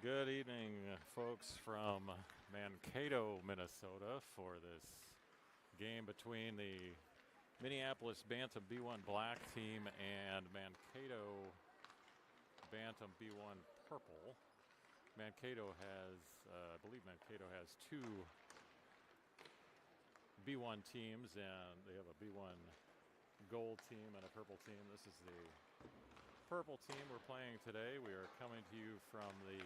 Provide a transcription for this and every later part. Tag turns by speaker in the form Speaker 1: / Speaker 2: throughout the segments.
Speaker 1: Good evening, folks from Mankato, Minnesota, for this game between the Mpls Bantam B1 Black team and Mankato Bantam B1 Purple. Mankato has, I believe Mankato has two B1 teams, and they have a B1 gold team and a purple team. This is the purple team we're playing today. We are coming to you from the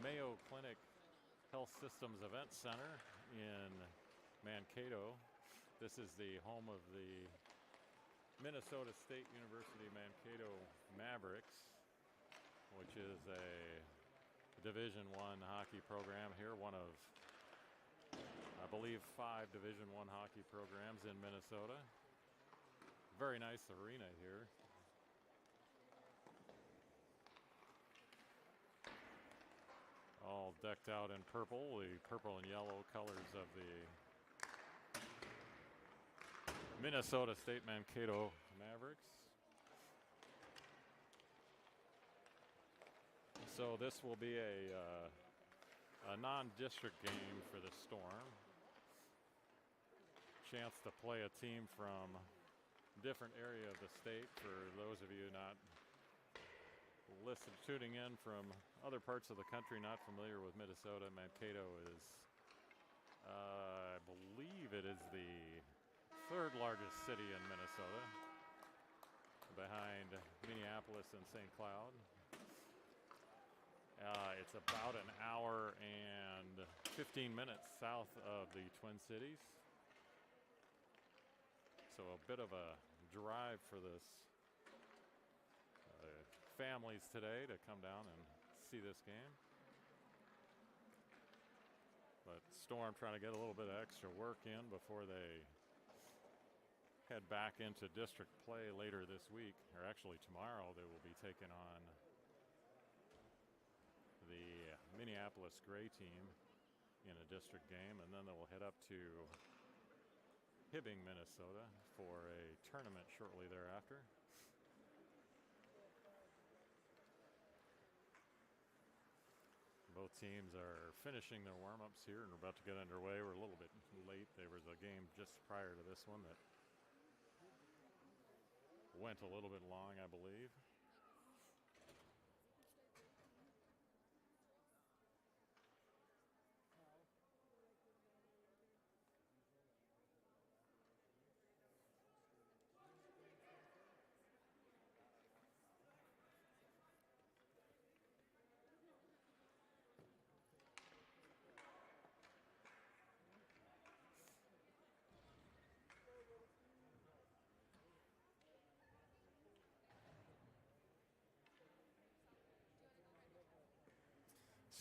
Speaker 1: Mayo Clinic Health Systems Event Center in Mankato. This is the home of the Minnesota State University Mankato Mavericks, which is a Division I hockey program here, one of, I believe, 5 Division I hockey programs in Minnesota. Very nice arena here. All decked out in purple, the purple and yellow colors of the Minnesota State Mankato Mavericks. So this will be a non-district game for the Storm. Chance to play a team from a different area of the state. For those of you not tuning in from other parts of the country, not familiar with Minnesota, Mankato is, I believe it is the 3rd largest city in Minnesota, behind Minneapolis and St. Cloud. It's about an hour and 15 minutes south of the Twin Cities. So a bit of a drive for this families today to come down and see this game. But Storm trying to get a little bit of extra work in before they head back into district play later this week, or actually tomorrow. They will be taking on the Minneapolis Gray team in a district game, and then they will head up to Hibbing, Minnesota for a tournament shortly thereafter. Both teams are finishing their warm-ups here and are about to get underway. We're a little bit late. There was a game just prior to this one that went a little bit long, I believe.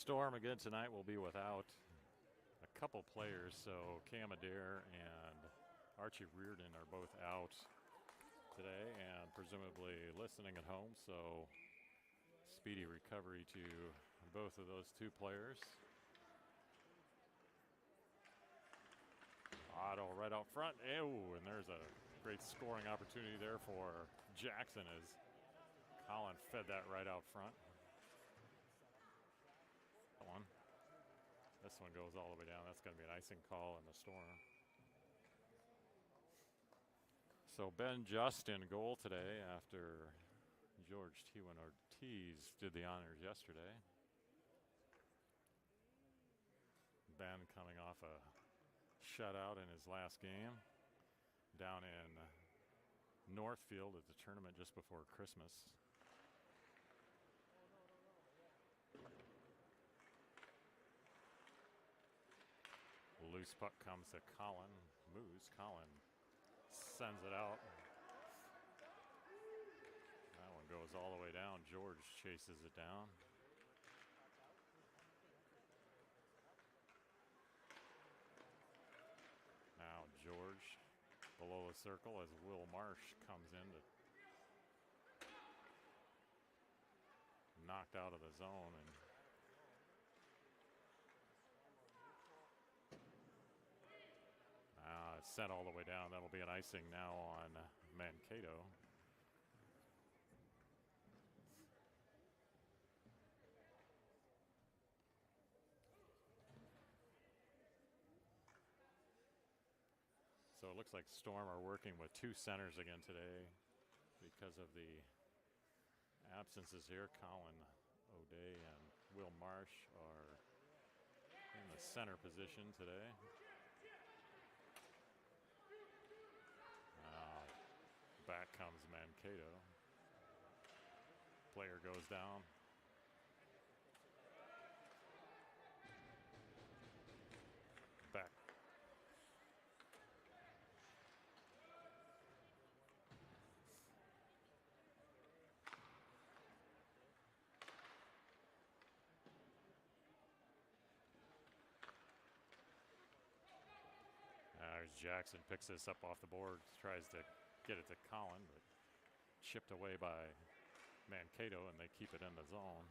Speaker 1: Storm again tonight will be without a couple players, so Cam Adair and Archie Reardon are both out today and presumably listening at home, so speedy recovery to both of those two players. Otto right out front. Ew, and there's a great scoring opportunity there for Jackson as Colin fed that right out front. One. This one goes all the way down. That's going to be an icing call in the Storm. So Ben Just in goal today after George T1 Ortiz did the honors yesterday. Ben coming off a shutout in his last game down in Northfield at the tournament just before Christmas. Loose puck comes to Colin. Moose. Colin sends it out. That one goes all the way down. George chases it down. Now George below the circle as Will Marsh comes in to knocked out of the zone, and it's sent all the way down. That'll be an icing now on Mankato. So it looks like Storm are working with two centers again today because of the absences here. Colin O'Day and Will Marsh are in the center position today. Back comes Mankato. Player goes down. Back. There's Jackson, picks this up off the board, tries to get it to Colin, but chipped away by Mankato, and they keep it in the zone.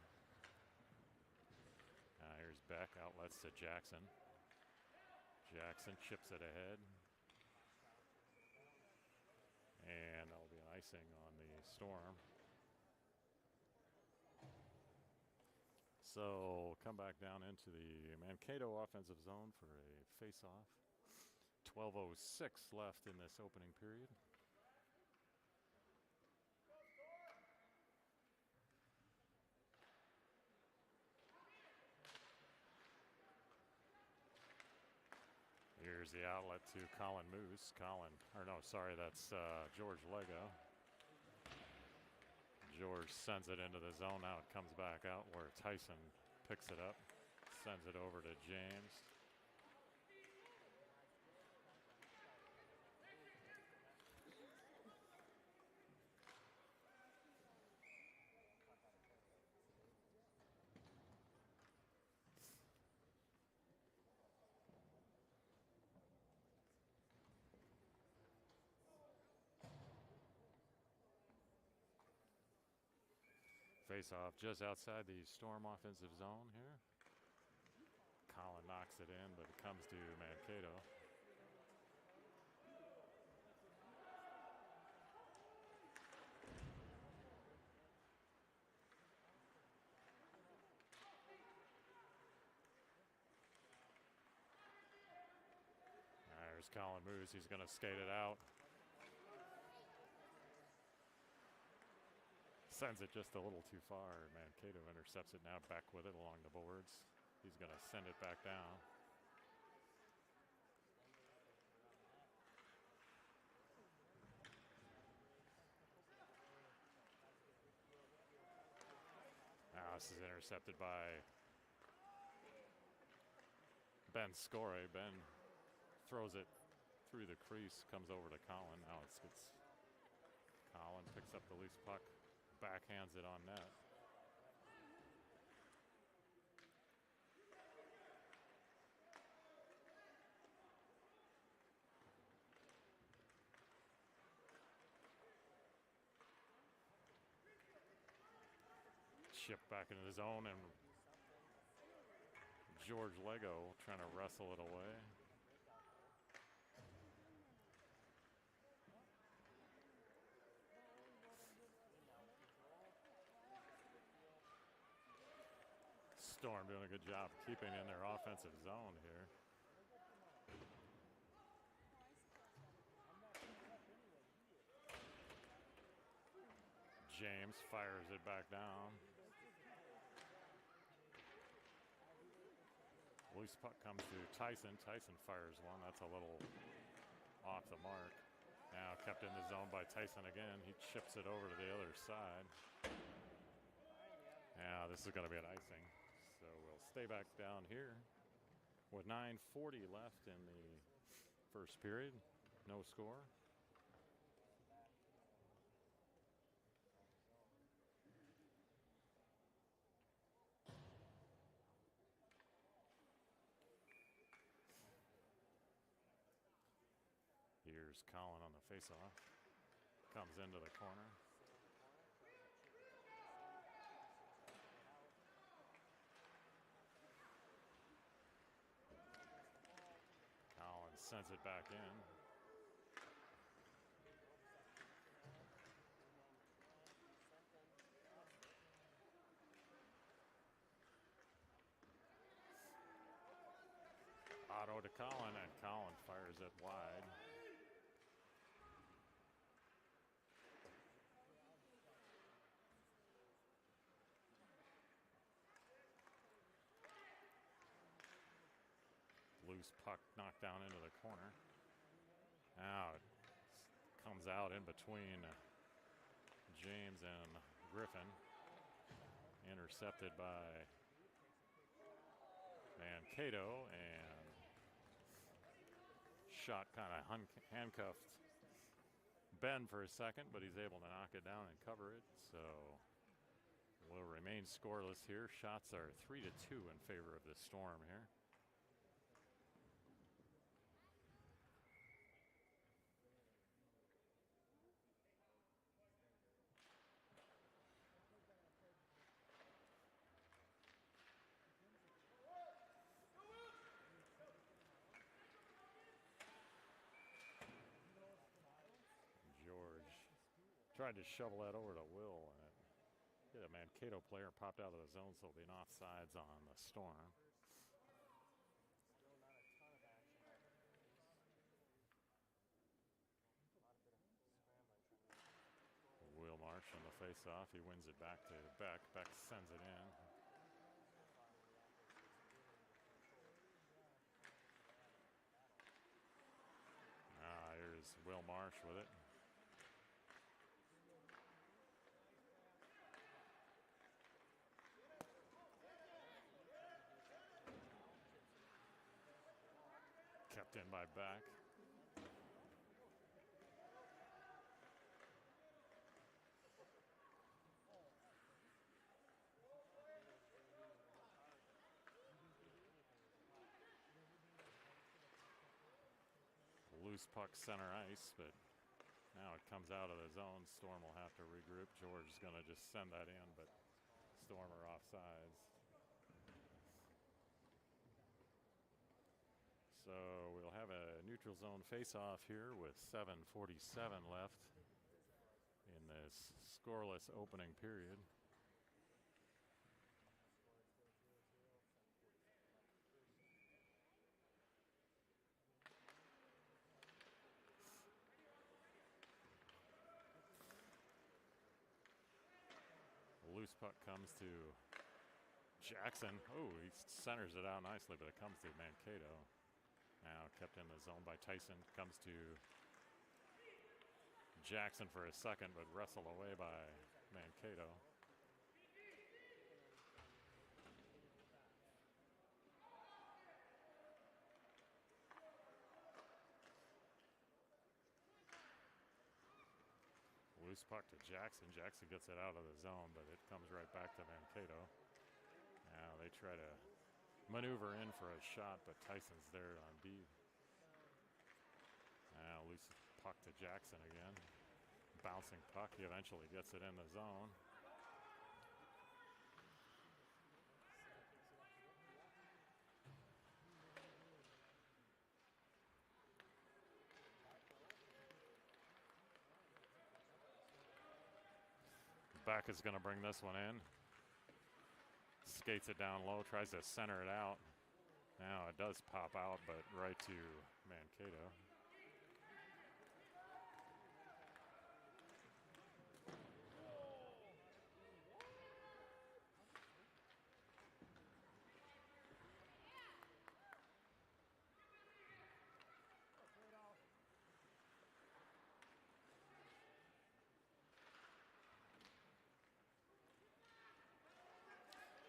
Speaker 1: Here's Beck, outlets to Jackson. Jackson chips it ahead. And that'll be an icing on the Storm. So come back down into the Mankato offensive zone for a face-off. 12:06 left in this opening period. Here's the outlet to Colin Moose. That's George Lego. George sends it into the zone. Now it comes back out where Tyson picks it up, sends it over to James. Face off just outside the Storm offensive zone here. Colin knocks it in, but it comes to Mankato. There's Colin Moose. He's going to skate it out. Sends it just a little too far. Mankato intercepts it now, back with it along the boards. He's going to send it back down. Now this is intercepted by Ben Score. Ben throws it through the crease, comes over to Colin. Now it's Colin picks up the loose puck. Backhands it on net. Chip back into the zone, and George Lego trying to wrestle it away. Storm doing a good job keeping in their offensive zone here. James fires it back down. Loose puck comes to Tyson. Tyson fires one. That's a little off the mark. Now kept in the zone by Tyson again. He chips it over to the other side. Now this is going to be an icing. So we'll stay back down here with 9:40 left in the first period. No score. Here's Colin on the faceoff. Comes into the corner. Sends it back in. Otto to Colin, and Colin fires it wide. loose puck knocked down into the corner. Now it comes out in between James and Griffin. Intercepted by Mankato, and shot kind of handcuffed Ben for a second, but he's able to knock it down and cover it. So we'll remain scoreless here. Shots are 3-2 in favor of the Storm here. Tried to shovel that over to Will, and a Mankato player popped out of the zone, so it'll be an offsides on the Storm. Will Marsh on the face-off. He wins it back to Beck. Beck sends it in. Here's Will Marsh with it. Kept in by Beck. Loose puck center ice, but now it comes out of the zone. Storm will have to regroup. George is going to just send that in, but Storm are offsides. So we'll have a neutral zone face-off here with 7:47 left in this scoreless opening period. Loose puck comes to Jackson. Oh, he centers it out nicely, but it comes to Mankato. Now kept in the zone by Tyson. Comes to Jackson for a second, but wrestled away by Mankato. Loose puck to Jackson. Jackson gets it out of the zone, but it comes right back to Mankato. Now they try to maneuver in for a shot, but Tyson's there on B. Now loose puck to Jackson again. Bouncing puck. He eventually gets it in the zone. Beck is going to bring this one in. Skates it down low, tries to center it out. Now it does pop out, but right to Mankato.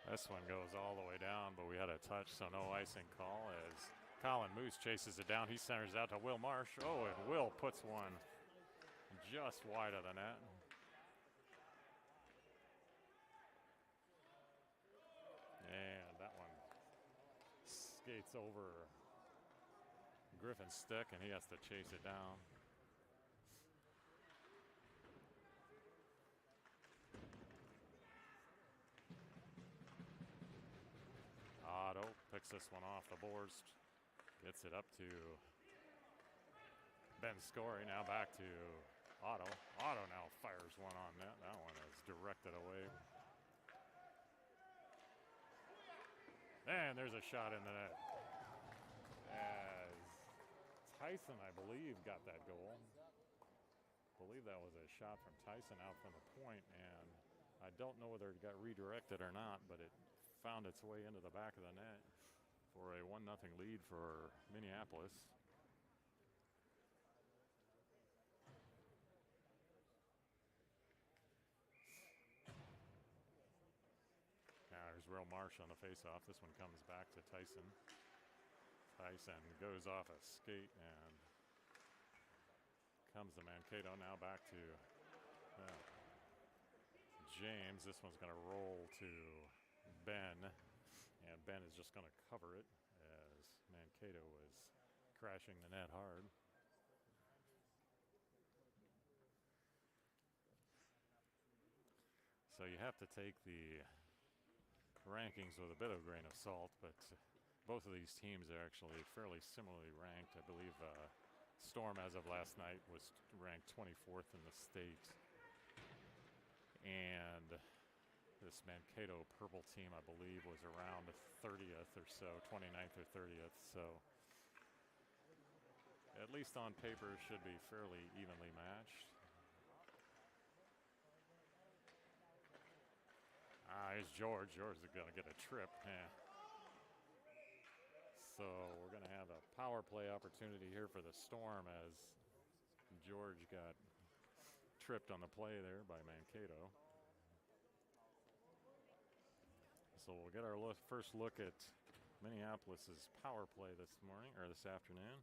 Speaker 1: This one goes all the way down, but we had a touch, so no icing call as Colin Moose chases it down. He centers out to Will Marsh. Oh, and Will puts one just wide of the net. And that one skates over Griffin's stick, and he has to chase it down. Otto picks this one off the boards, gets it up to Ben Scory. Now back to Otto. Otto now fires one on net. That one is directed away. And there's a shot in the net. As Tyson, I believe, got that goal. I believe that was a shot from Tyson out from the point, and I don't know whether it got redirected or not, but it found its way into the back of the net. for a 1-0 lead for Minneapolis. Now there's Will Marsh on the faceoff. This one comes back to Tyson. Tyson goes off a skate and comes to Mankato. Now back to James. This one's going to roll to Ben. And Ben is just going to cover it as Mankato was crashing the net hard. So you have to take the rankings with a bit of a grain of salt, but both of these teams are actually fairly similarly ranked. I believe Storm, as of last night, was ranked 24th in the state. And this Mankato purple team, I believe, was around 30th or so, 29th or 30th. So at least on paper, should be fairly evenly matched. Here's George. George is going to get a trip. Yeah. So we're going to have a power play opportunity here for the Storm as George got tripped on the play there by Mankato. So we'll get our first look at Minneapolis's power play this morning, or this afternoon.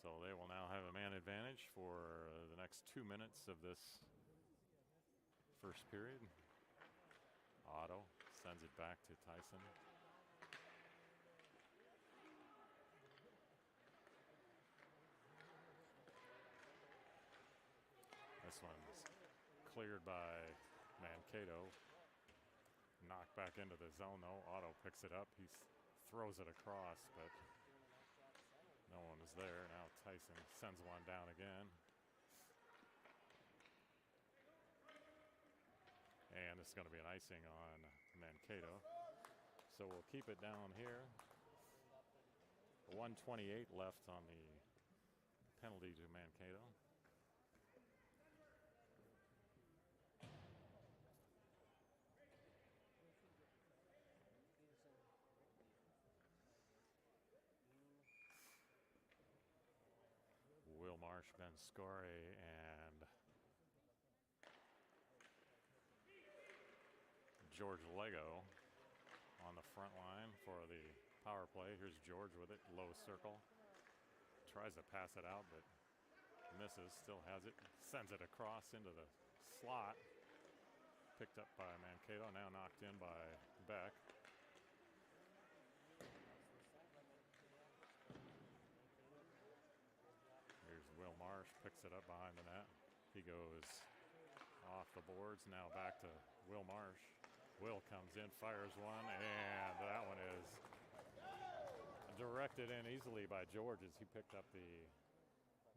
Speaker 1: So they will now have a man advantage for the next 2 minutes of this first period. Otto sends it back to Tyson. This one's cleared by Mankato. Knocked back into the zone though. Otto picks it up. He throws it across, but no one is there. Now Tyson sends one down again. And it's going to be an icing on Mankato. So we'll keep it down here. 1:28 left on the penalty to Mankato. Will Marsh, Ben Score, and George Lego on the front line for the power play. Here's George with it, low circle. Tries to pass it out, but misses, still has it. Sends it across into the slot. Picked up by Mankato, now knocked in by Beck. Here's Will Marsh, picks it up behind the net. He goes off the boards, now back to Will Marsh. Will comes in, fires one, and that one is directed in easily by George as he picked up the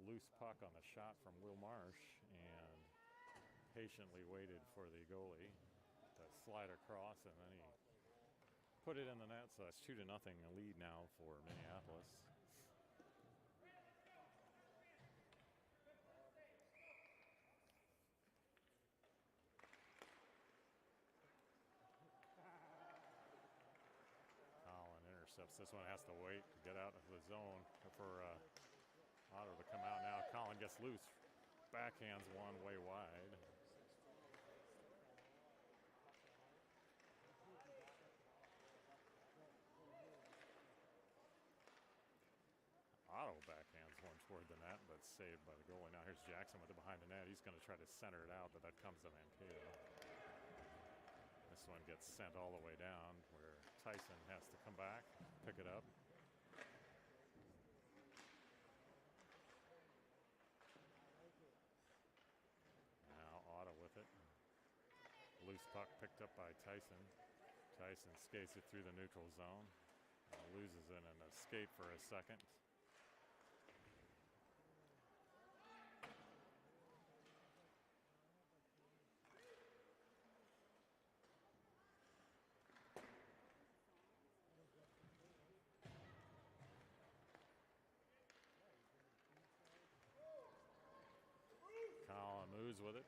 Speaker 1: loose puck on the shot from Will Marsh and patiently waited for the goalie to slide across, and then he put it in the net. So that's 2-0 lead now for Minneapolis. This one has to wait to get out of the zone for Otto to come out now. Colin gets loose. Backhands one way wide. Otto backhands one toward the net, but saved by the goalie. Now here's Jackson with it behind the net. He's going to try to center it out, but that comes to Mankato. This one gets sent all the way down where Tyson has to come back, pick it up. Now Otto with it. Loose puck picked up by Tyson. Tyson skates it through the neutral zone. Loses it in a skate for a second. With it.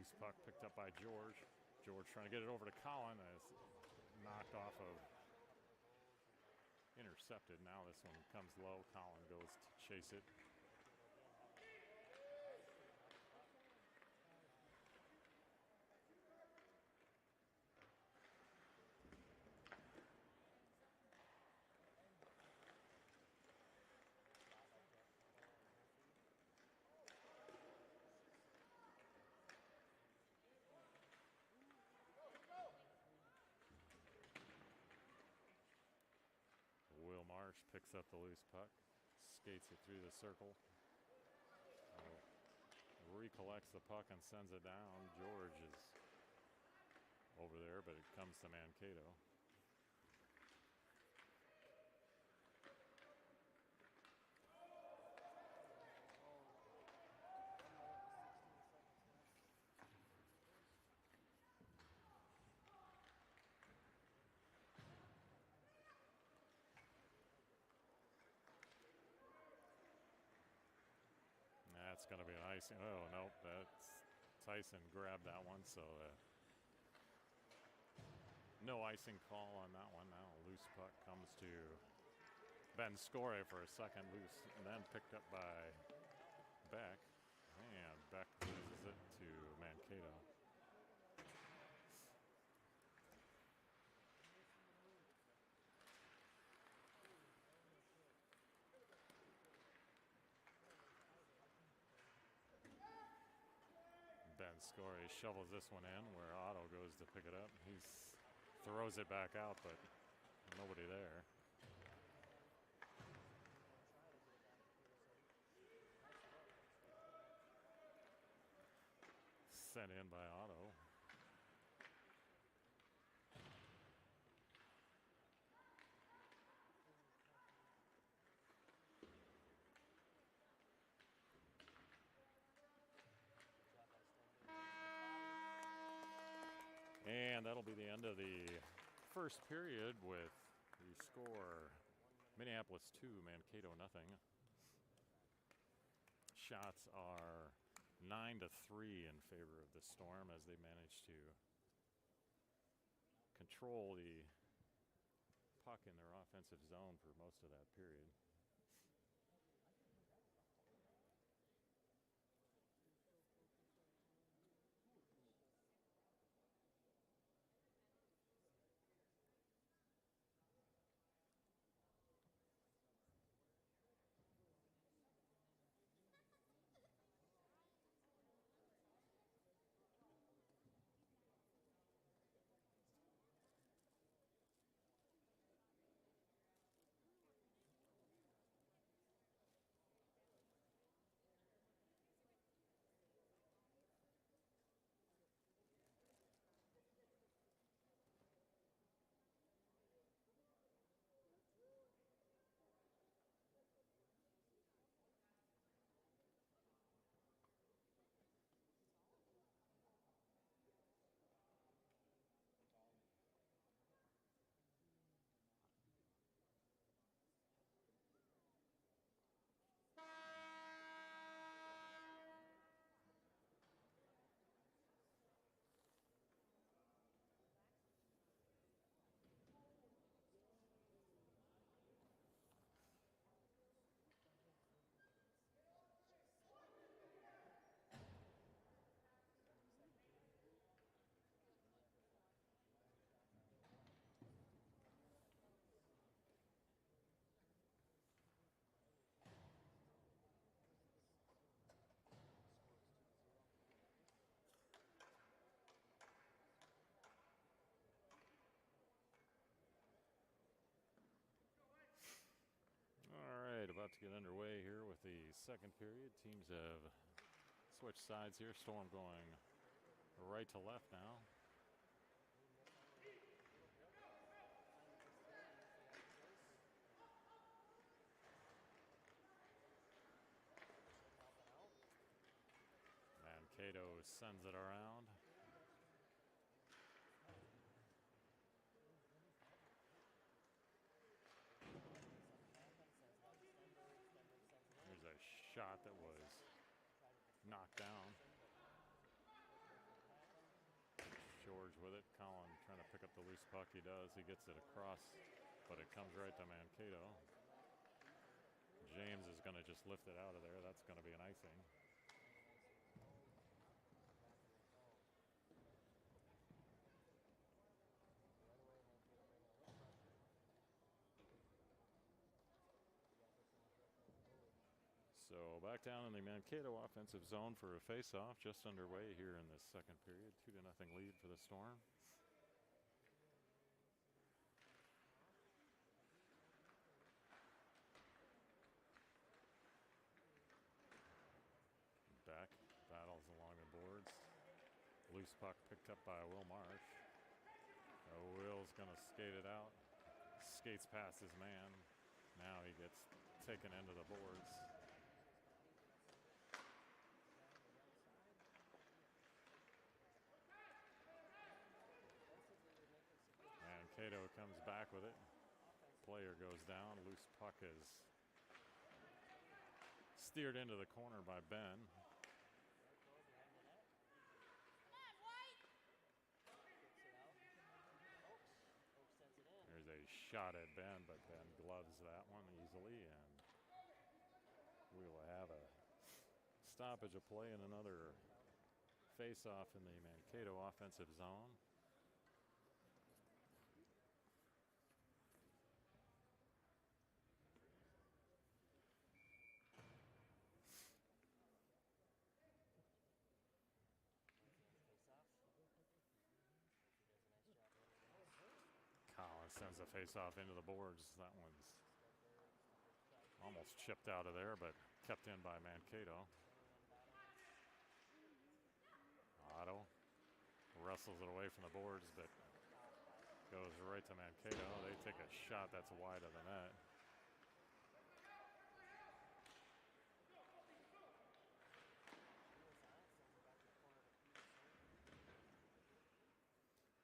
Speaker 1: Loose puck picked up by George. George trying to get it over to Colin as knocked off of, intercepted. Now this one comes low. Colin goes to chase it. Will Marsh picks up the loose puck, skates it through the circle, recollects the puck and sends it down. George is over there, but it comes to Mankato. That's going to be an icing. Oh, nope. That's Tyson grabbed that one, so no icing call on that one. Now a loose puck comes to Ben Score for a second, loose, and then picked up by Beck. And Beck loses it to Mankato. Ben Score shovels this one in where Otto goes to pick it up. He throws it back out, but nobody there. Sent in by Otto. And that'll be the end of the first period with the score Minneapolis 2, Mankato nothing. Shots are 9-3 in favor of the Storm as they manage to control the puck in their offensive zone for most of that period. About to get underway here with the second period. Teams have switched sides here. Storm going right to left now. Mankato sends it around. Shot that was knocked down. with it. Colin trying to pick up the loose puck. He does. He gets it across, but it comes right to Mankato. James is going to just lift it out of there. That's going to be an icing. So back down in the Mankato offensive zone for a face-off, just underway here in this second period. 2-0 lead for the Storm. Back battles along the boards. Loose puck picked up by Will Marsh. Will's going to skate it out. Skates past his man. Now he gets taken into the boards. Mankato comes back with it. Player goes down. Loose puck is steered into the corner by Ben. There's a shot at Ben, but Ben gloves that one easily, and we will have a stoppage of play and another face-off in the Mankato offensive zone. Collins sends the face-off into the boards. That one's almost chipped out of there, but kept in by Mankato. Otto wrestles it away from the boards, but goes right to Mankato. They take a shot that's wide of the net.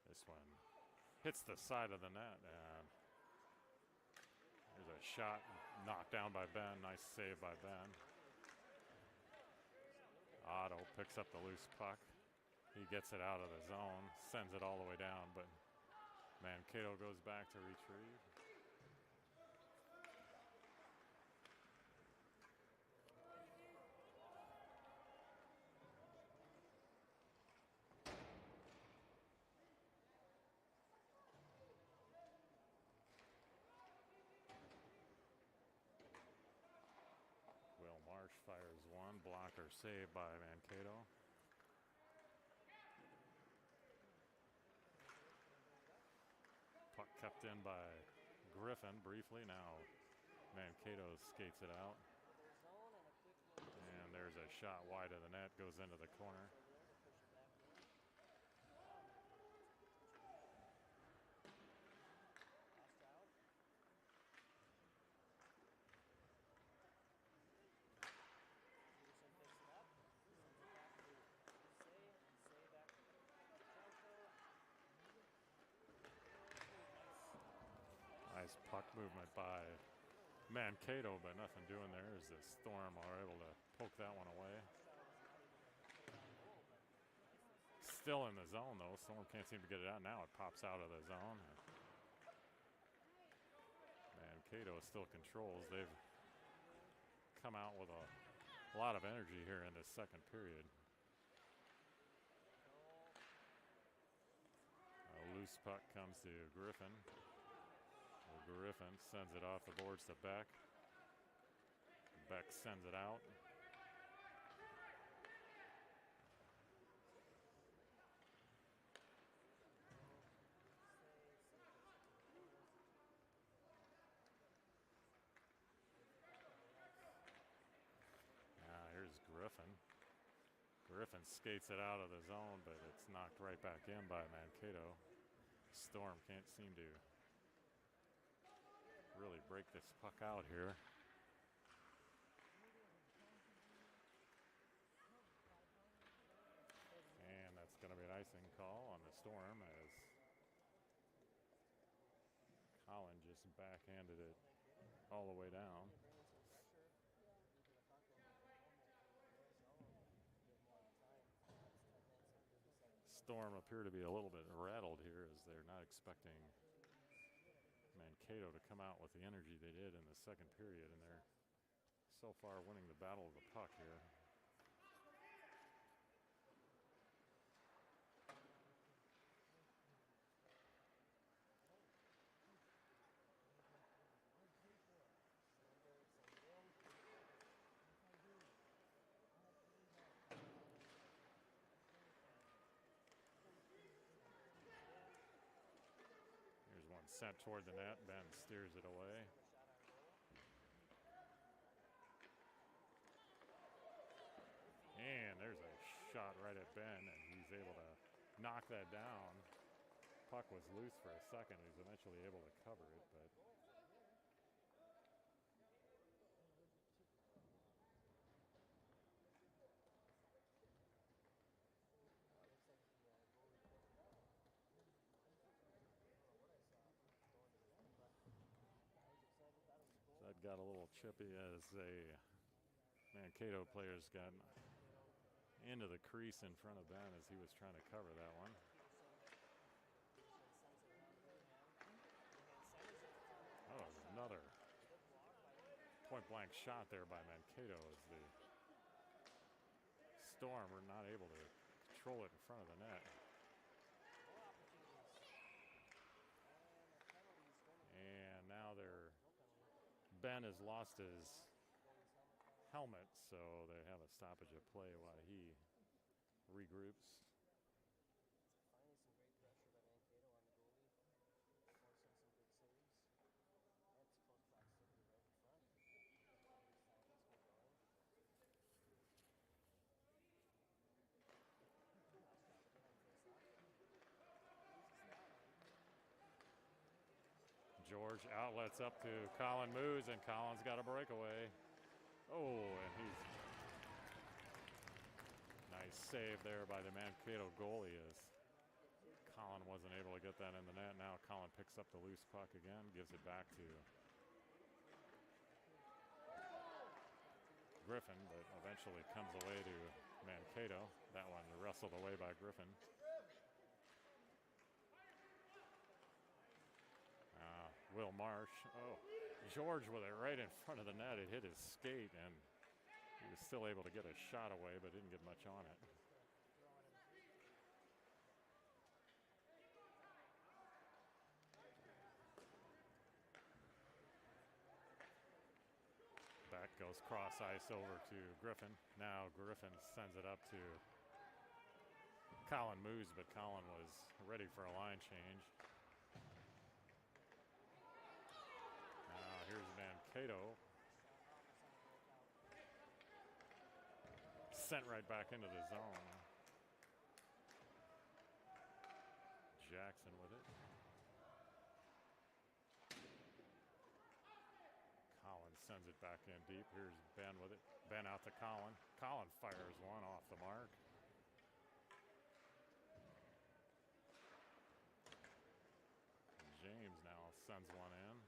Speaker 1: This one hits the side of the net, and there's a shot knocked down by Ben. Nice save by Ben. Otto picks up the loose puck. He gets it out of the zone, sends it all the way down, but Mankato goes back to retrieve. Will Marsh fires one, blocker saved by Mankato. Puck kept in by Griffin briefly. Now Mankato skates it out. And there's a shot wide of the net, goes into the corner. Nice puck movement by Mankato, but nothing doing there as the Storm are able to poke that one away. Still in the zone though. Storm can't seem to get it out. Now it pops out of the zone. Mankato still controls. They've come out with a lot of energy here in this second period. A loose puck comes to Griffin. Griffin sends it off the boards to Beck. Beck sends it out. Here's Griffin. Griffin skates it out of the zone, but it's knocked right back in by Mankato. Storm can't seem to really break this puck out here. And that's going to be an icing call on the Storm as Colin just backhanded it all the way down. Storm appear to be a little bit rattled here as they're not expecting Mankato to come out with the energy they did in the second period, and they're so far winning the battle of the puck here. Here's one sent toward the net. Ben steers it away. And there's a shot right at Ben, and he's able to knock that down. Puck was loose for a second. He's eventually able to cover it, but that got a little chippy as a Mankato players got into the crease in front of Ben as he was trying to cover that one. Oh, another point-blank shot there by Mankato as the Storm were not able to control it in front of the net. And now Ben has lost his helmet, so they have a stoppage of play while he regroups. George outlets up to Colin Moose, and Colin's got a breakaway. Oh, and he's nice save there by the Mankato goalie as Colin wasn't able to get that in the net. Now Colin picks up the loose puck again, gives it back to Griffin, but eventually comes away to Mankato. That one wrestled away by Griffin. Will Marsh. Oh, George with it right in front of the net. It hit his skate, and he was still able to get a shot away, but didn't get much on it. Back goes cross ice over to Griffin. Now Griffin sends it up to Colin Moose, but Colin was ready for a line change. Here's Mankato. Sent right back into the zone. Jackson with it. Colin sends it back in deep. Here's Ben with it. Ben out to Colin. Colin fires one off the mark. James now sends one in.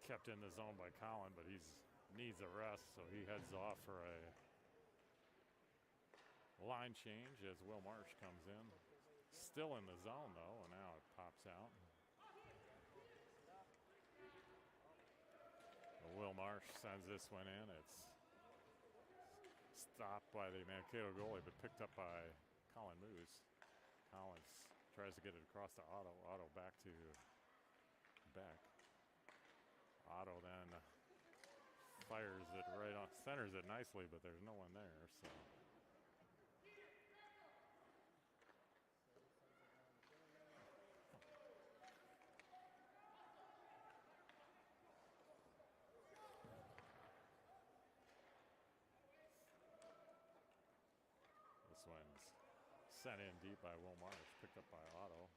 Speaker 1: Kept in the zone by Colin, but he needs a rest, so he heads off for a line change as Will Marsh comes in. Still in the zone, though, and now it pops out. Will Marsh sends this one in. It's stopped by the Mankato goalie, but picked up by Colin Moose. Collins tries to get it across to Otto. Otto back to Beck. Otto then fires it right on, centers it nicely, but there's no one there, so. This one's sent in deep by Will Marsh, picked up by Otto.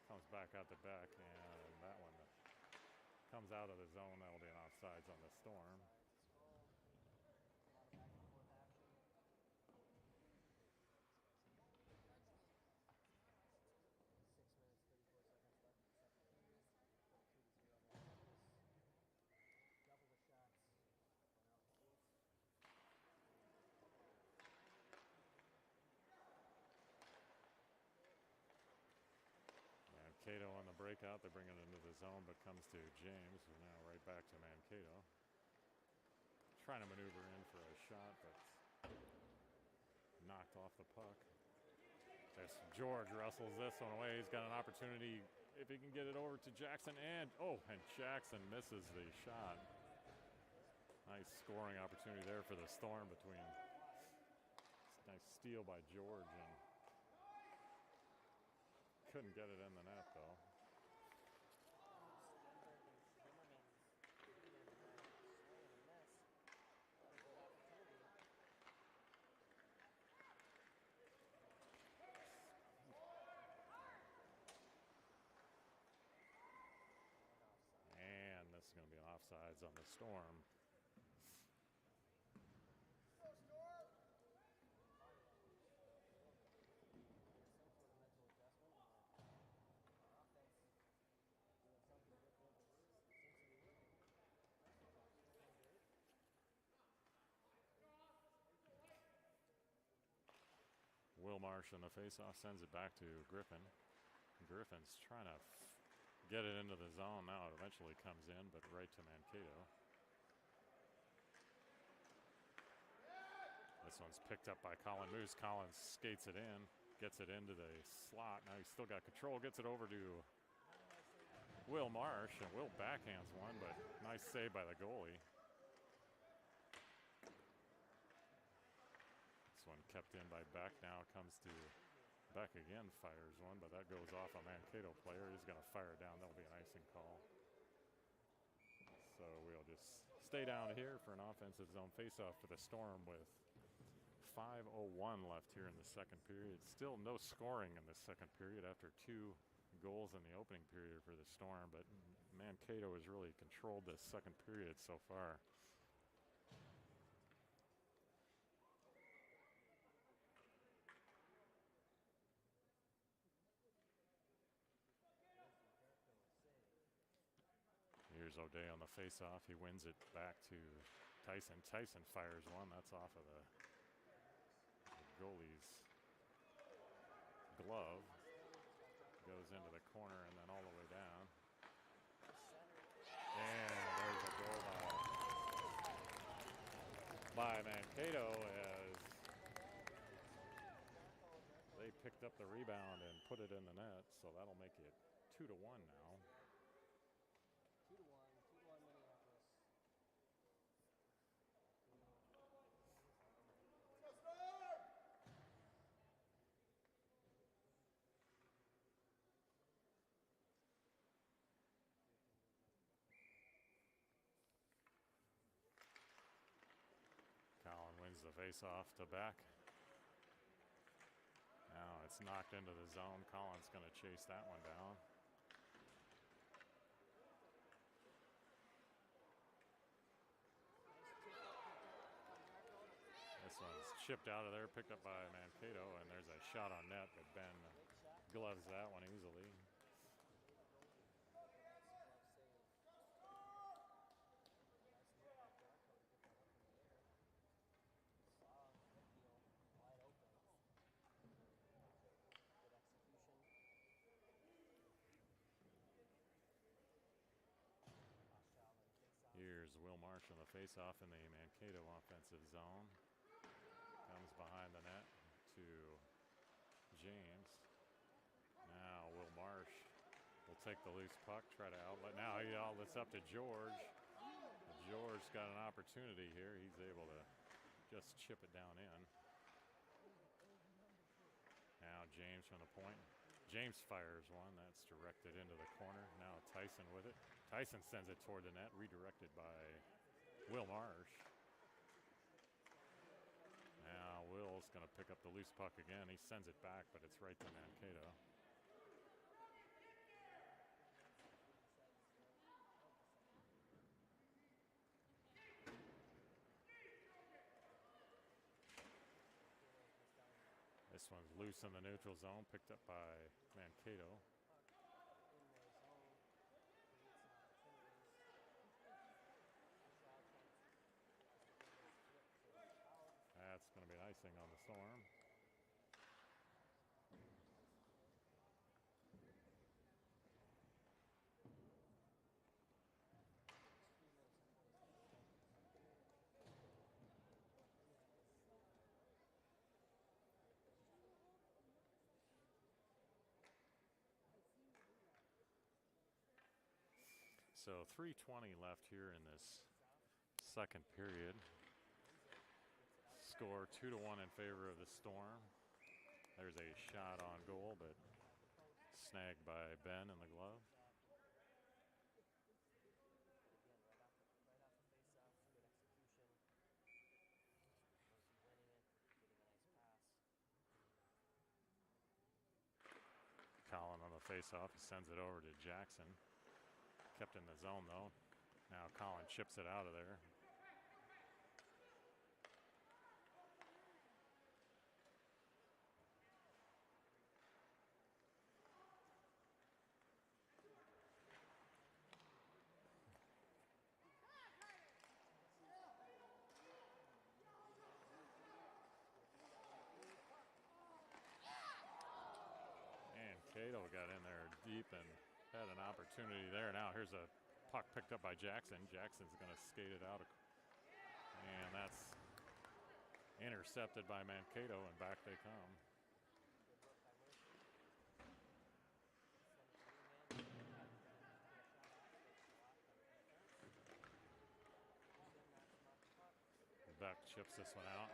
Speaker 1: Comes back out the back, and that one comes out of the zone, that'll be an offsides on the Storm. Mankato on the breakout. They bring it into the zone, but comes to James. Who now right back to Mankato. Trying to maneuver in for a shot, but knocked off the puck. There's George wrestles this one away. He's got an opportunity if he can get it over to Jackson. And Jackson misses the shot. Nice scoring opportunity there for the Storm between. Nice steal by George and couldn't get it in the net though. And this is going to be an offsides on the Storm. Will Marsh on the faceoff sends it back to Griffin. Griffin's trying to get it into the zone now. It eventually comes in, but right to Mankato. This one's picked up by Colin Moose. Collins skates it in, gets it into the slot. Now he's still got control, gets it over to Will Marsh, and Will backhands one, but nice save by the goalie. This one kept in by Beck. Now it comes to Beck again, fires one, but that goes off a Mankato player. He's going to fire it down. That'll be an icing call. So we'll just stay down here for an offensive zone faceoff for the Storm with 5:01 left here in the second period. Still no scoring in the second period after 2 goals in the opening period for the Storm, but Mankato has really controlled this second period so far. Here's O'Day on the faceoff. He wins it back to Tyson. Tyson fires one. That's off of the goalie's glove. Goes into the corner and then all the way down. And there's a goal by Mankato as they picked up the rebound and put it in the net. So that'll make it 2-1 now.
Speaker 2: 2-1 Minneapolis.
Speaker 1: Collin wins the faceoff to Beck. Now it's knocked into the zone. Collin's going to chase that one down. This one's chipped out of there, picked up by Mankato, and there's a shot on net, but Ben gloves that one easily. Here's Will Marsh on the faceoff in the Mankato offensive zone. Comes behind the net to James. Now Will Marsh will take the loose puck, try to outlet. Now he outlets up to George. George's got an opportunity here. He's able to just chip it down in. Now James from the point. James fires one. That's directed into the corner. Now Tyson with it. Tyson sends it toward the net, redirected by Will Marsh. Now Will's going to pick up the loose puck again. He sends it back, but it's right to Mankato. was loose in the neutral zone, picked up by Mankato.
Speaker 2: In their zone, creates some opportunities.
Speaker 1: That's going to be icing on the Storm. So 3:20 left here in this second period. Score 2-1 in favor of the Storm. There's a shot on goal, but snagged by Ben in the glove. Colin on the faceoff, he sends it over to Jackson. Kept in the zone though. Now Colin chips it out of there. And Cato got in there deep and had an opportunity there. Now here's a puck picked up by Jackson. Jackson's going to skate it out. And that's intercepted by Mankato, and back they come. Beck chips this one out.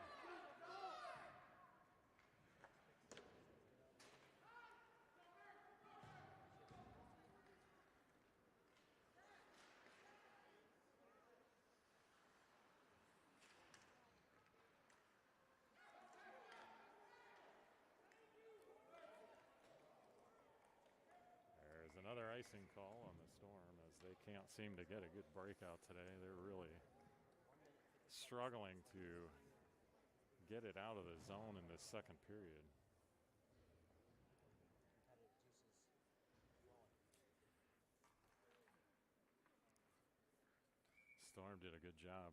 Speaker 1: There's another icing call on the Storm as they can't seem to get a good breakout today. They're really struggling to get it out of the zone in this second period. Storm did a good job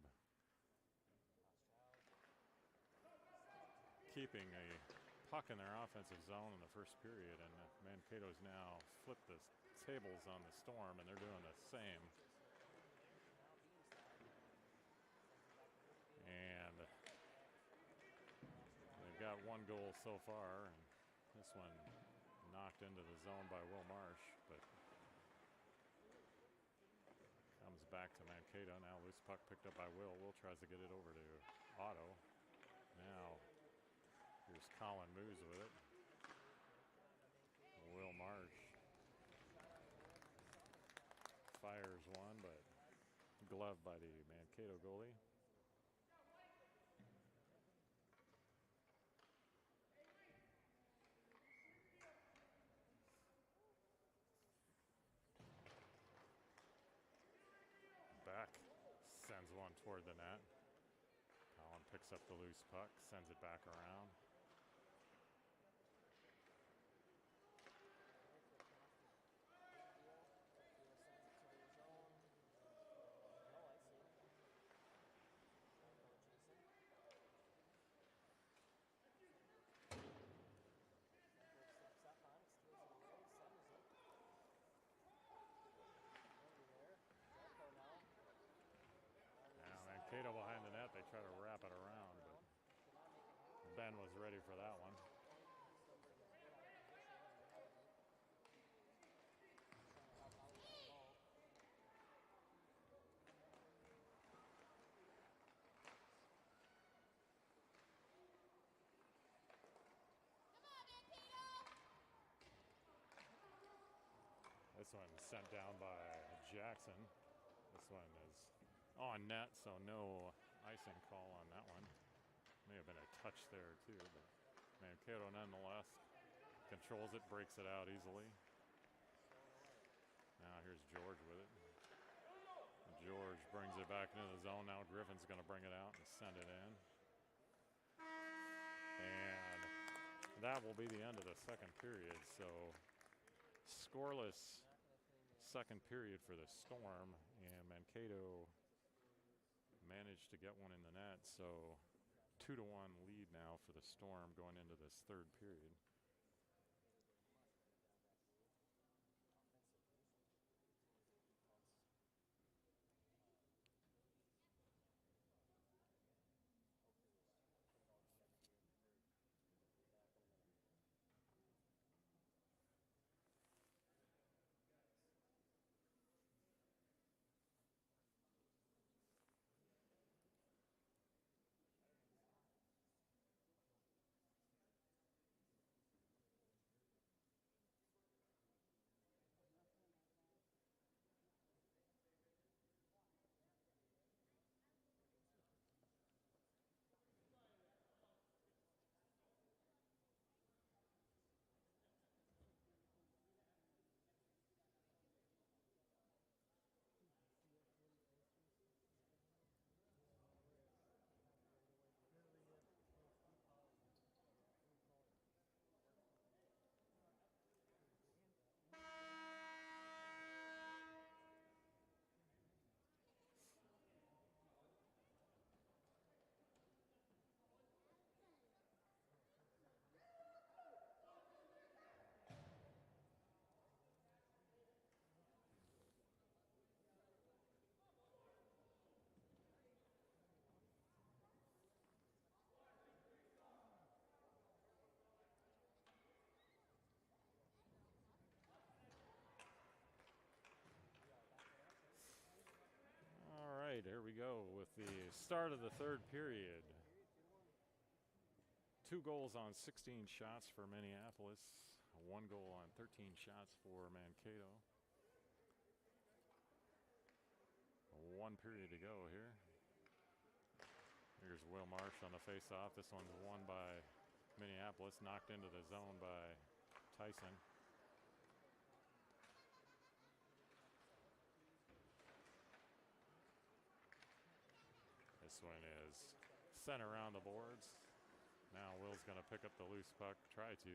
Speaker 1: keeping a puck in their offensive zone in the first period, and Mankato's now flipped the tables on the Storm, and they're doing the same. And they've got one goal so far, and this one knocked into the zone by Will Marsh, but comes back to Mankato. Now loose puck picked up by Will. Will tries to get it over to Otto. Now here's Colin Moose with it. Will Marsh fires one, but gloved by the Mankato goalie. Back sends one toward the net. Colin picks up the loose puck, sends it back around. Mankato behind the net, they try to wrap it around, but Ben was ready for that one. This one sent down by Jackson. This one is on net, so no icing call on that one. May have been a touch there too, but Mankato nonetheless controls it, breaks it out easily. Now here's George with it. George brings it back into the zone. Now Griffin's going to bring it out and send it in. And that will be the end of the second period. So scoreless second period for the Storm, and Mankato managed to get one in the net. So 2-1 lead now for the Storm going into this third period. All right, here we go with the start of the third period. 2 goals on 16 shots for Minneapolis. 1 goal on 13 shots for Mankato. 1 period to go here. Here's Will Marsh on the faceoff. This one's won by Minneapolis, knocked into the zone by Tyson. This one is sent around the boards. Now Will's going to pick up the loose puck, try to.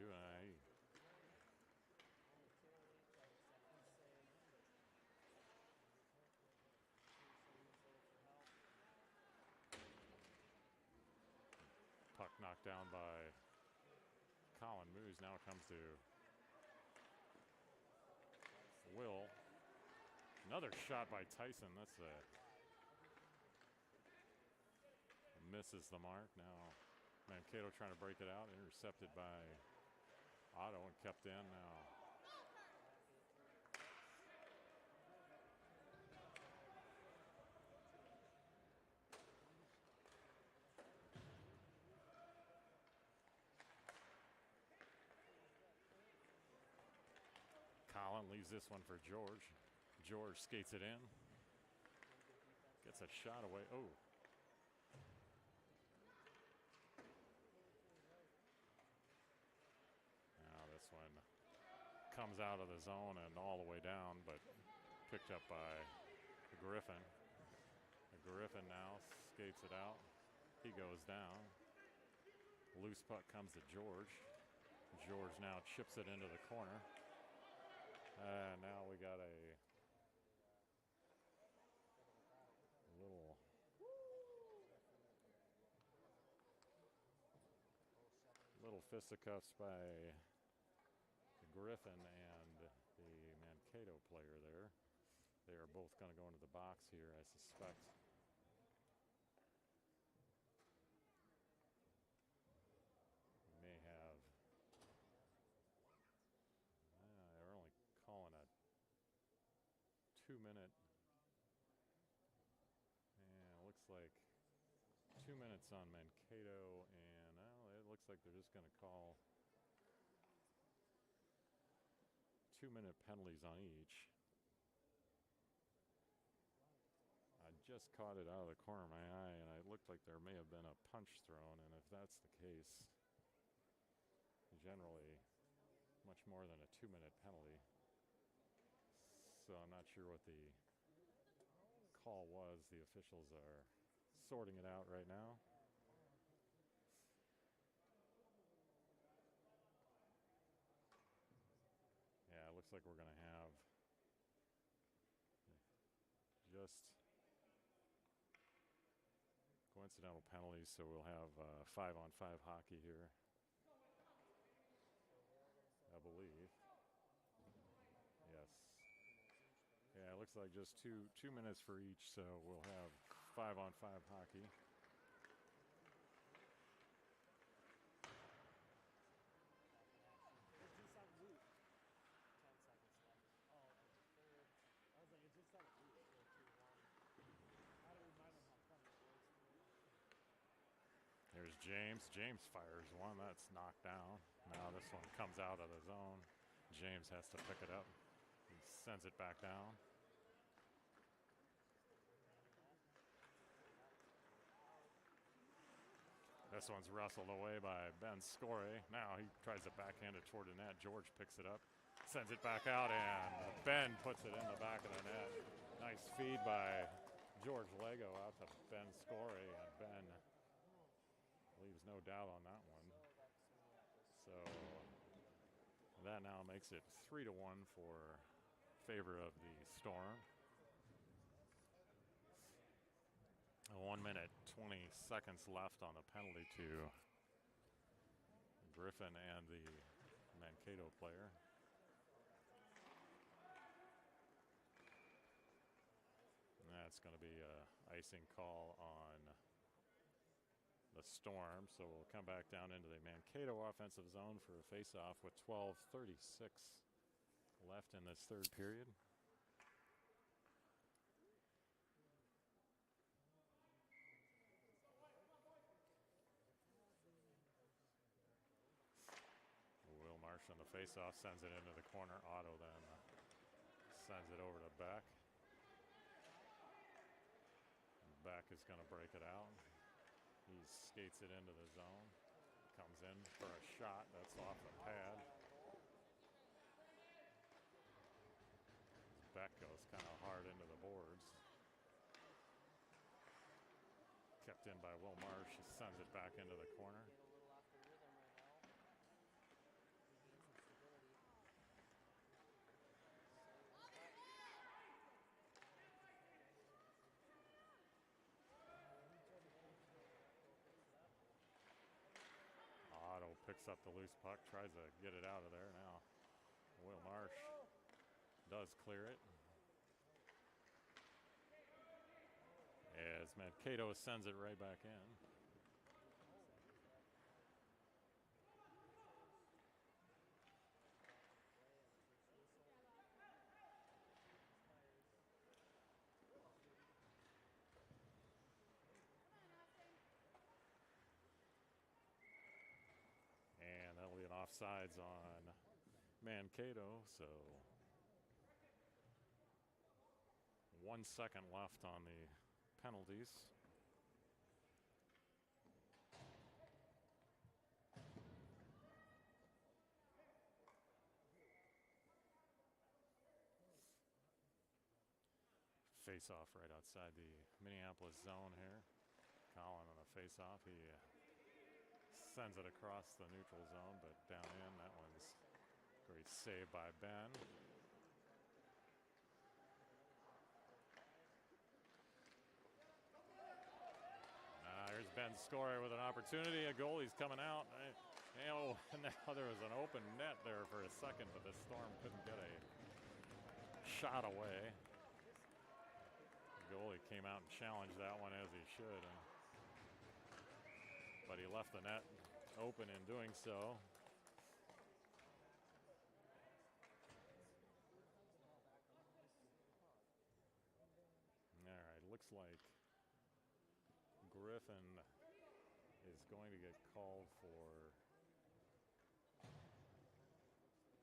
Speaker 1: Puck knocked down by Colin Moose. Now it comes to Will. Another shot by Tyson. That's misses the mark. Now Mankato trying to break it out. Intercepted by Otto and kept in now. Colin leaves this one for George. George skates it in. Gets a shot away. Oh. Now this one comes out of the zone and all the way down, but picked up by Griffin. Griffin now skates it out. He goes down. Loose puck comes to George. George now chips it into the corner. And now we got a little fisticuffs by Griffin and the Mankato player there. They are both going to go into the box here, I suspect. May have. They're only calling a 2-minute. And it looks like 2 minutes on Mankato, and it looks like they're just going to call 2-minute penalties on each. I just caught it out of the corner of my eye, and it looked like there may have been a punch thrown, and if that's the case, generally much more than a 2-minute penalty. So I'm not sure what the call was. The officials are sorting it out right now. looks like we're going to have just coincidental penalties, so we'll have 5-on-5 hockey here, I believe. Yes. Yeah, it looks like just two minutes for each, so we'll have 5-on-5 hockey. Here's James. James fires one. That's knocked down. Now this one comes out of the zone. James has to pick it up. He sends it back down. This one's wrestled away by Ben Score. Now he tries to backhand it toward the net. George picks it up, sends it back out, and Ben puts it in the back of the net. Nice feed by George Lego out to Ben Score, and Ben leaves no doubt on that one. So that now makes it 3-1 for favor of the Storm. 1 minute, 20 seconds left on the penalty to Griffin and the Mankato player. And that's going to be an icing call on the Storm. So we'll come back down into the Mankato offensive zone for a face-off with 12:36 left in this third period. On the face-off, sends it into the corner. Otto then sends it over to Beck. Beck is going to break it out. He skates it into the zone. Comes in for a shot. That's off the pad. Beck goes kind of hard into the boards. Kept in by Will Marsh. He sends it back into the corner. Picks up the loose puck, tries to get it out of there. Now Will Marsh does clear it, as Mankato sends it right back in. Offsides on Mankato, so 1 second left on the penalties. Face-off right outside the Minneapolis zone here. Collin on the face-off. He sends it across the neutral zone, but down in. That one's great save by Ben. Here's Ben Score with an opportunity. A goalie's coming out. Now there was an open net there for a second, but the Storm couldn't get a shot away. The goalie came out and challenged that one, as he should. But he left the net open in doing so. All right, looks like Griffin is going to get called for.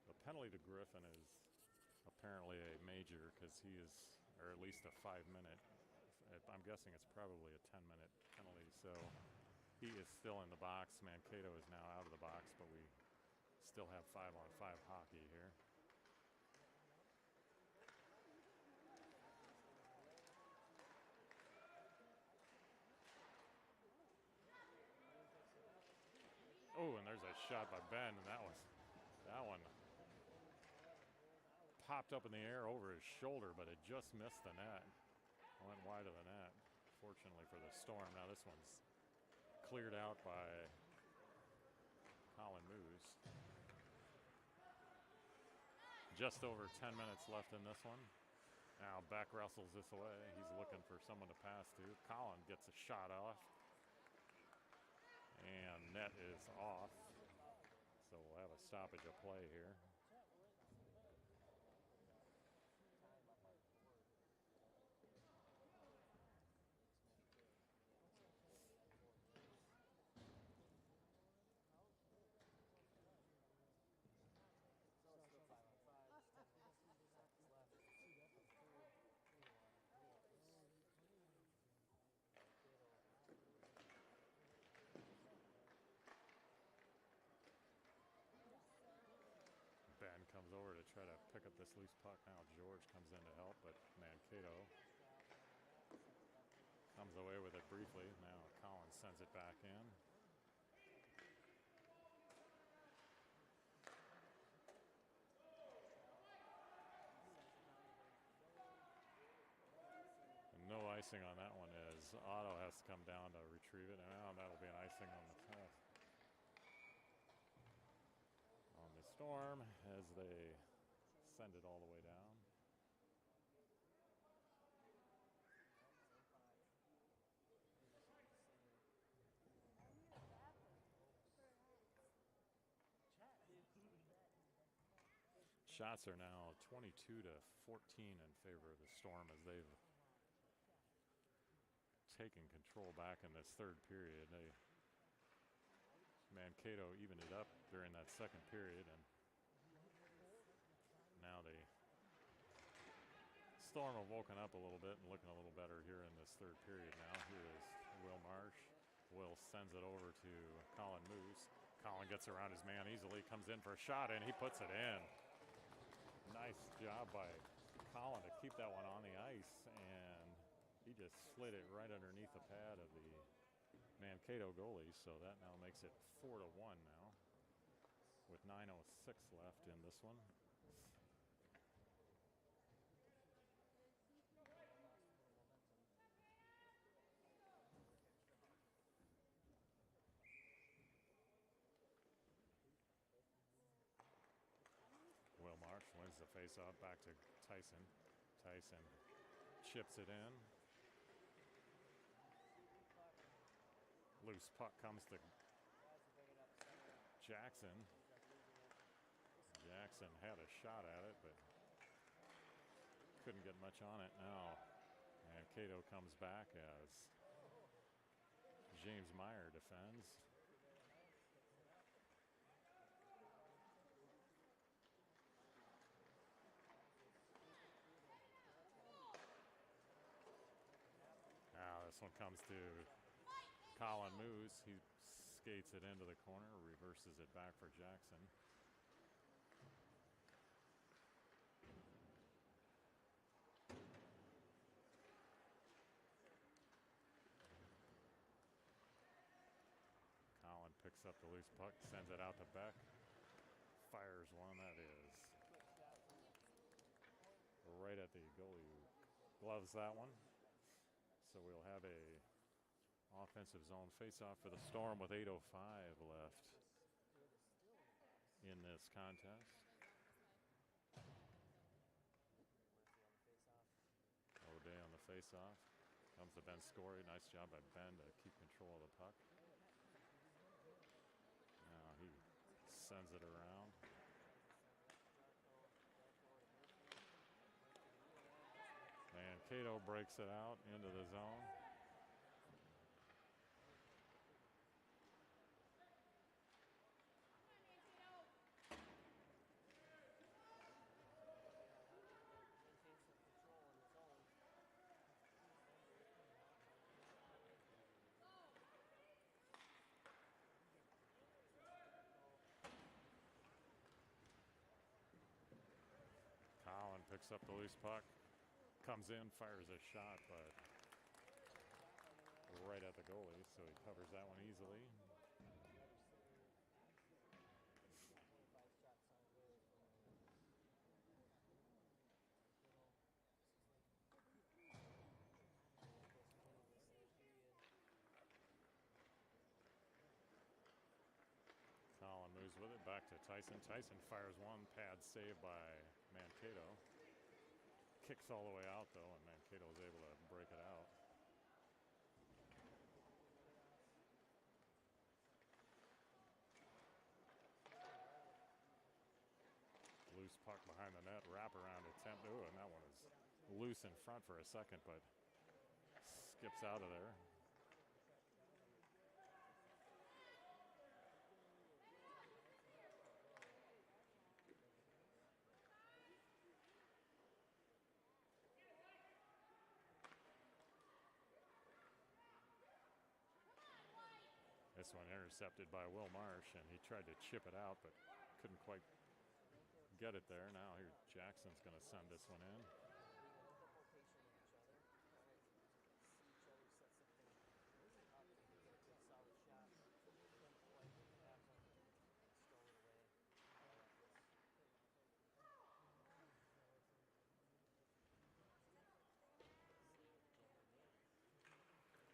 Speaker 1: The penalty to Griffin is apparently a major, because he is, or at least a 5-minute. I'm guessing it's probably a 10-minute penalty, so he is still in the box. Mankato is now out of the box, but we still have 5-on-5 hockey here. Oh, and there's a shot by Ben, and that one popped up in the air over his shoulder, but it just missed the net. Went wide of the net, fortunately for the Storm. Now this one's cleared out by Colin Moose. Just over 10 minutes left in this one. Now Beck wrestles this away. He's looking for someone to pass to. Colin gets a shot off. And net is off. So we'll have a stoppage of play here. Ben comes over to try to pick up this loose puck. Now George comes in to help, but Mankato comes away with it briefly. Now Collins sends it back in. And no icing on that one as Otto has to come down to retrieve it. And now that'll be an icing on the top. On the Storm as they send it all the way down. Shots are now 22 to 14 in favor of the Storm as they've taken control back in this third period. Mankato evened it up during that second period, and now the Storm have woken up a little bit and looking a little better here in this third period now. Here is Will Marsh. Will sends it over to Colin Moose. Colin gets around his man easily, comes in for a shot, and he puts it in. Nice job by Colin to keep that one on the ice, and he just slid it right underneath the pad of the Mankato goalie, so that now makes it 4-1 now with 9:06 left in this one. Will Marsh wins the faceoff back to Tyson. Tyson chips it in. Loose puck comes to Jackson. Jackson had a shot at it, but couldn't get much on it now. And Cato comes back as James Meyer defends. Now this one comes to Colin Moose. He skates it into the corner, reverses it back for Jackson. Colin picks up the loose puck, sends it out to Beck. Fires one that is right at the goalie. Gloves that one. So we'll have a offensive zone face-off for the Storm with 8:05 left in this contest. O'Day on the face-off. Comes to Ben Scory. Nice job by Ben to keep control of the puck. Now he sends it around. Mankato breaks it out into the zone. Colin picks up the loose puck. Comes in, fires a shot, but right at the goalie, so he covers that one easily. back to Tyson. Tyson fires one, pad save by Mankato. Kicks all the way out though, and Mankato is able to break it out. Loose puck behind the net, wraparound attempt. Ooh, and that one is loose in front for a second, but skips out of there. This one intercepted by Will Marsh, and he tried to chip it out, but couldn't quite get it there. Now here Jackson's going to send this one in.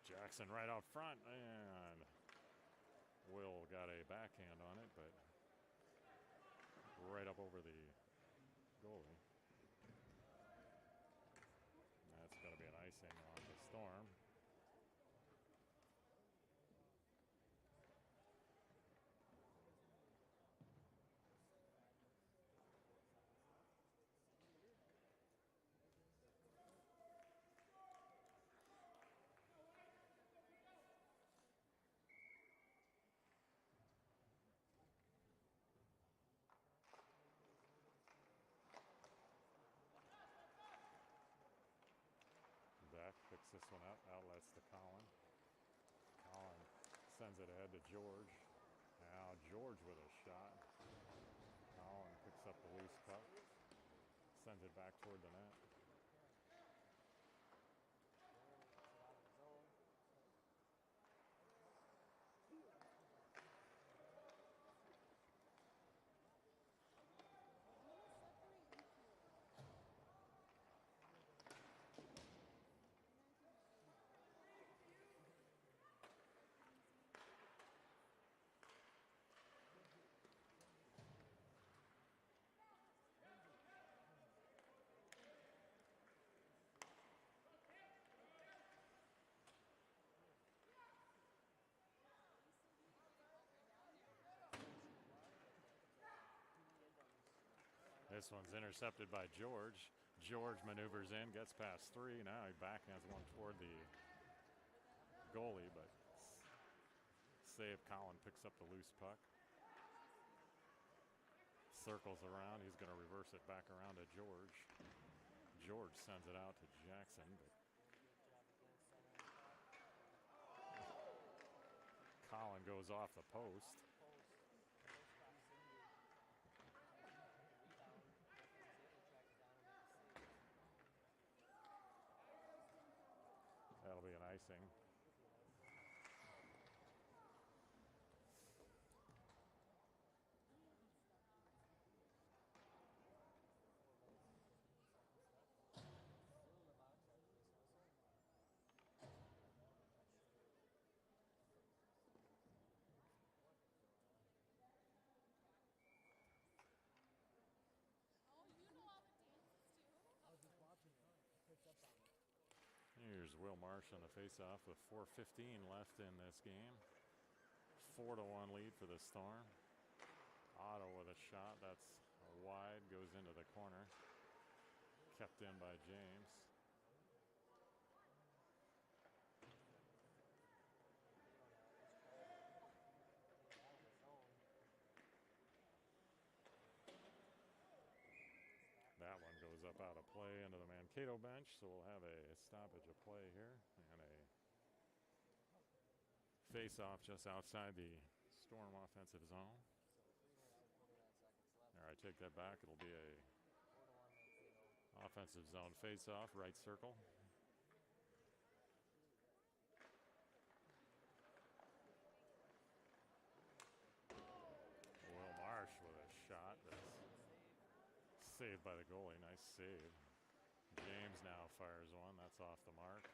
Speaker 1: Jackson right out front, and Will got a backhand on it, but right up over the goalie. That's going to be an icing on the Storm. Picks this one up, outlets to Colin. Colin sends it ahead to George. Now George with a shot. Colin picks up the loose puck, sends it back toward the net. This one's intercepted by George. George maneuvers in, gets past three. Now he backhands one toward the goalie, but save. Colin picks up the loose puck. Circles around. He's going to reverse it back around to George. George sends it out to Jackson, but Colin goes off the post. That'll be an icing. Here's Will Marsh on the faceoff with 4:15 left in this game. 4-1 lead for the Storm. Otto with a shot that's wide, goes into the corner. Kept in by James. That one goes up out of play into the Mankato bench, so we'll have a stoppage of play here and a face-off just outside the Storm offensive zone. All right, take that back. It'll be a offensive zone face-off, right circle. Will Marsh with a shot that's saved by the goalie. Nice save. James now fires one. That's off the mark.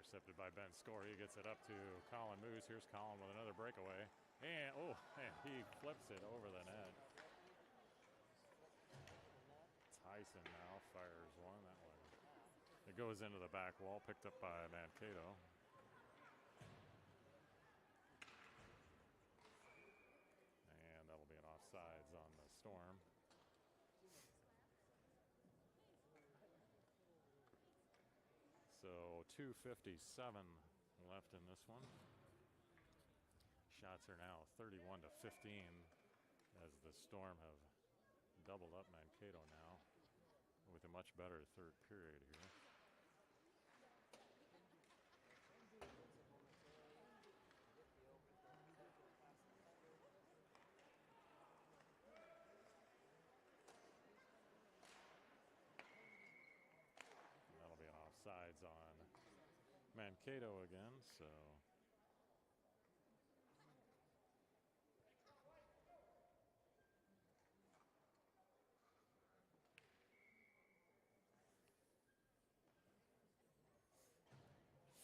Speaker 1: intercepted by Ben Scory. He gets it up to Colin Moose. Here's Colin with another breakaway. And, oh, and he flips it over the net. Tyson now fires one that way. It goes into the back wall, picked up by Mankato. And that'll be an offsides on the Storm. So 2:57 left in this one. Shots are now 31 to 15 as the Storm have doubled up Mankato now with a much better third period here. That'll be an offsides on Mankato again, so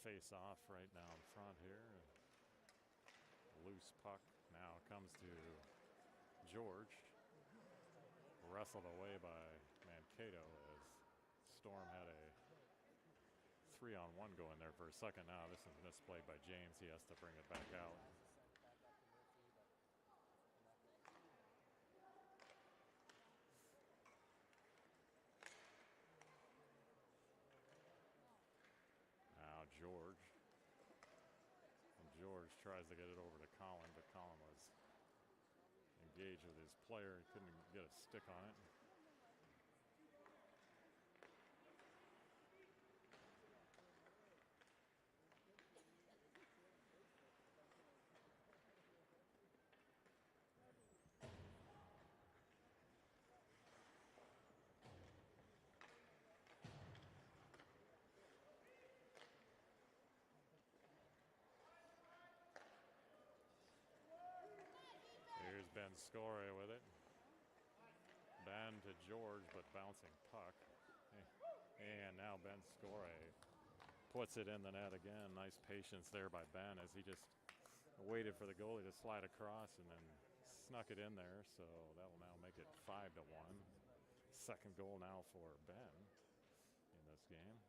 Speaker 1: face off right now in front here. Loose puck now comes to George. Wrestled away by Mankato as Storm had a 3-on-1 going there for a second. Now this is misplayed by James. He has to bring it back out. Now George. And George tries to get it over to Colin, but Colin was engaged with his player. He couldn't get a stick on it. Here's Ben Scory with it. Ben to George, but bouncing puck. And now Ben Scory puts it in the net again. Nice patience there by Ben as he just waited for the goalie to slide across and then snuck it in there. So that will now make it 5-1. Second goal now for Ben in this game.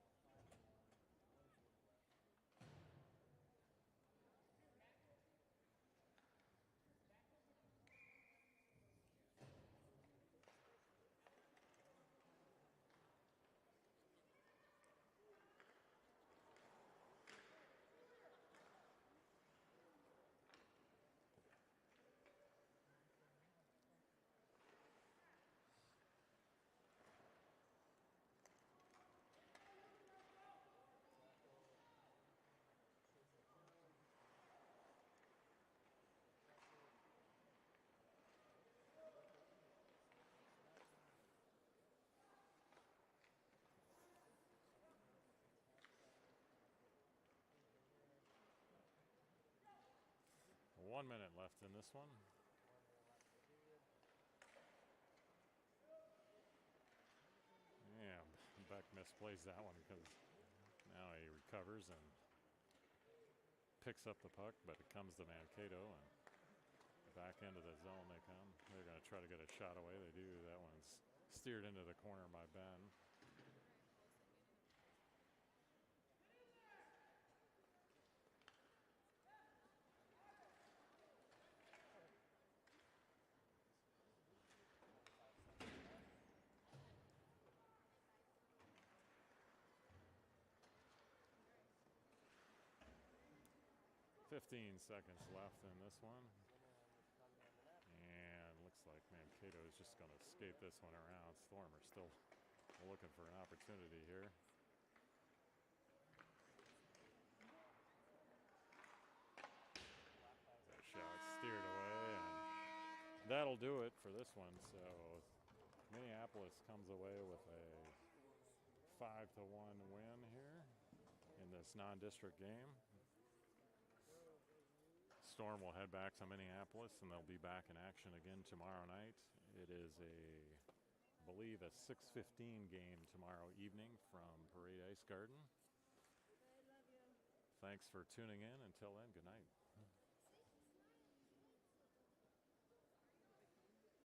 Speaker 1: One minute left in this one. Yeah, Beck misplays that one because now he recovers and picks up the puck, but it comes to Mankato and back into the zone they come. They're going to try to get a shot away. They do. That one's steered into the corner by Ben. Seconds left in this one. And looks like Mankato is just going to skate this one around. Storm are still looking for an opportunity here. That shot steered away, and that'll do it for this one. So Minneapolis comes away with a 5-1 win here in this non-district game. Storm will head back to Minneapolis, and they'll be back in action again tomorrow night. It is I believe, a 6:15 game tomorrow evening from Parade Ice Garden. Thanks for tuning in. Until then, good night.